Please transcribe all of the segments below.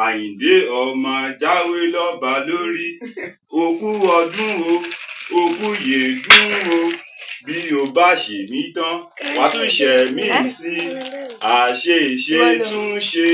Àyìndé ọmọ jáwé lọ́ba lórí òkú ọdún o òkú yèédún o bí o bá ṣe mí tán wà tún ṣe mí sí àṣe ìṣe tún ṣe.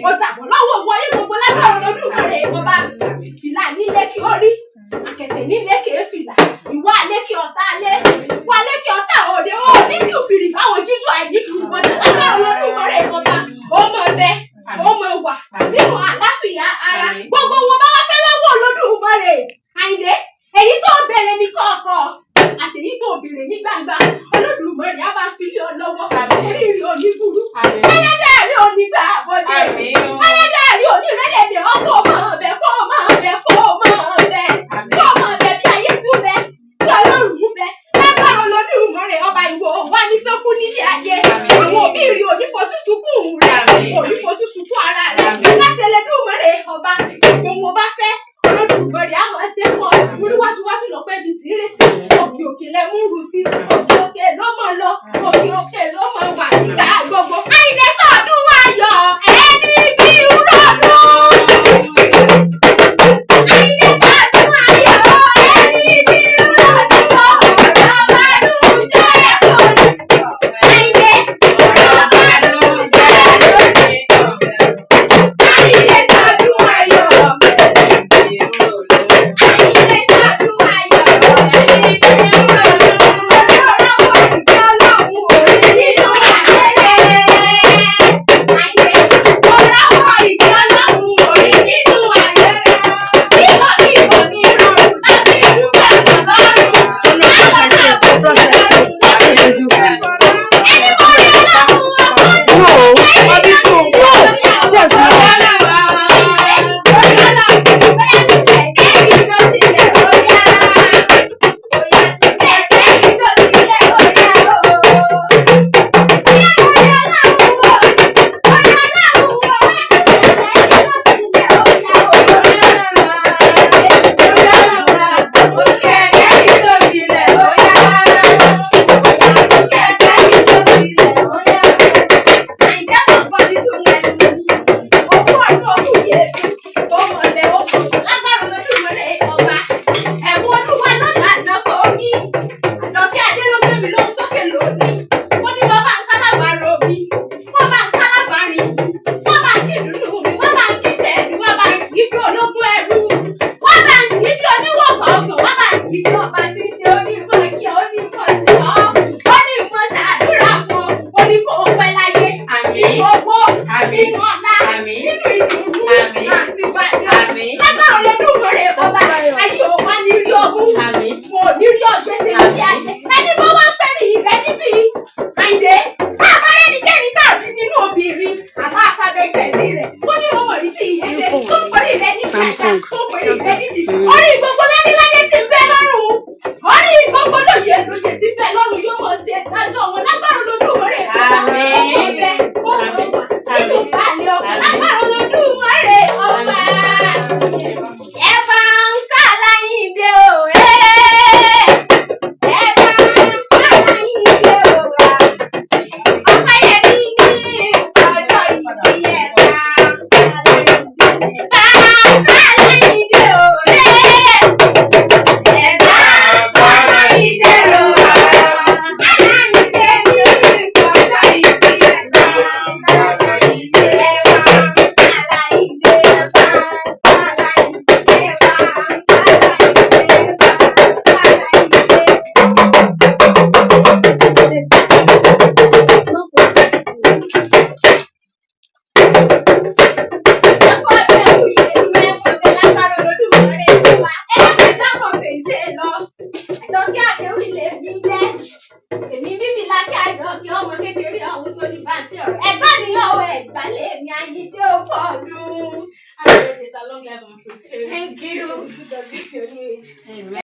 Ó jàbọ̀ lọ́wọ́ owó ayé gbogbo lágbára Olódùmarè ọba. Fìlà nílé kí ó rí. Àkẹ̀tẹ̀ nílé kì í fìlà. Ìwà lékè ọ̀tá lé. Ìwà lékè ọ̀tá òde. Ó ní kí o fìrì báwọn jíjù àìní kí o gbọdọ̀ lágbára Olódùmarè ọba. Ó mọ bẹ. Ó mọ wà. Nínú àlàáfíà ara. Gbogbo wọn bá wá fẹ́ lọ́wọ́ Olódùmarè. Àyìndé, èyí tó béèrè ní kọ̀ọ̀kọ̀. Àtèyí tó béèrè ní gbangba. Olódùmarè á bá fi lé ọ lọ́wọ́. Oríire ò ní burú. Ẹlẹ́dàá rí ò ní gbà bọ́dé. Ẹlẹ́dàá rí ò ní rẹ́lẹ̀dẹ̀ ọkọ̀ máa bẹ̀ kó máa bẹ̀ kó máa bẹ̀. Kó máa bẹ̀ bí ayé tún bẹ̀. Tí Ọlọ́run bẹ̀. Lágbára Olódùmarè ọba ìwọ wá ní sọ́kú nílé ayé. Àwọn òbí rí ò ní fojú sunkún rẹ̀. Ò ní fojú sunkún ara rẹ̀. Láti Olódùmarè ọba gbogbo wọn bá fẹ́. Olódùmarè á máa ṣe fún ọ. Múlíwájúwájú lọ pé ibi tí ń rè sí. Òkè òkè lẹ mú rù sí. Òkè òkè ló mọ̀ lọ. Òkè òkè ló mọ̀ wà nígbà gbogbo. Àyìndé sọ̀dún ayọ̀ ẹni bí rọ̀dún. Àyìndé sọ̀dún ayọ̀ ẹni bí rọ̀dún. Ọ̀rọ̀ bàdùn jẹ́ lórí. Àyìndé ọ̀rọ̀ bàdùn jẹ́ lórí. Àyìndé sọ̀dún ayọ̀. Orí gbogbo ládéládé ti bẹ́ lọ́rùn. Orí gbogbo lóye lóye ti bẹ́ lọ́rùn yóò mọ̀ sí ẹ̀dájọ́ wọn lágbára Olódùmarè. Lágbára Olódùmarè ọba. Ẹ bá ń ká láyìndé o. Ẹ bá ń ká láyìndé o. Ọmọ yẹn ní ìsọjọ́ ìdílé bá ń ká láyìndé. Bá ń ká láyìndé o. Àjọkẹ́ AKEWI lèmi jẹ́. Èmi bíbí lákẹ́ Àjọkẹ́ ọmọ kékeré ọ̀hún tó ní bàtẹ́ ọ̀rọ̀. Ẹ̀gbọ́n ni ọ̀wọ́ ẹ̀gbá lèmi Àyìndé Òkòdùn. Happy birthday, long life and prosperity. Thank you. God bless your new age. Amen.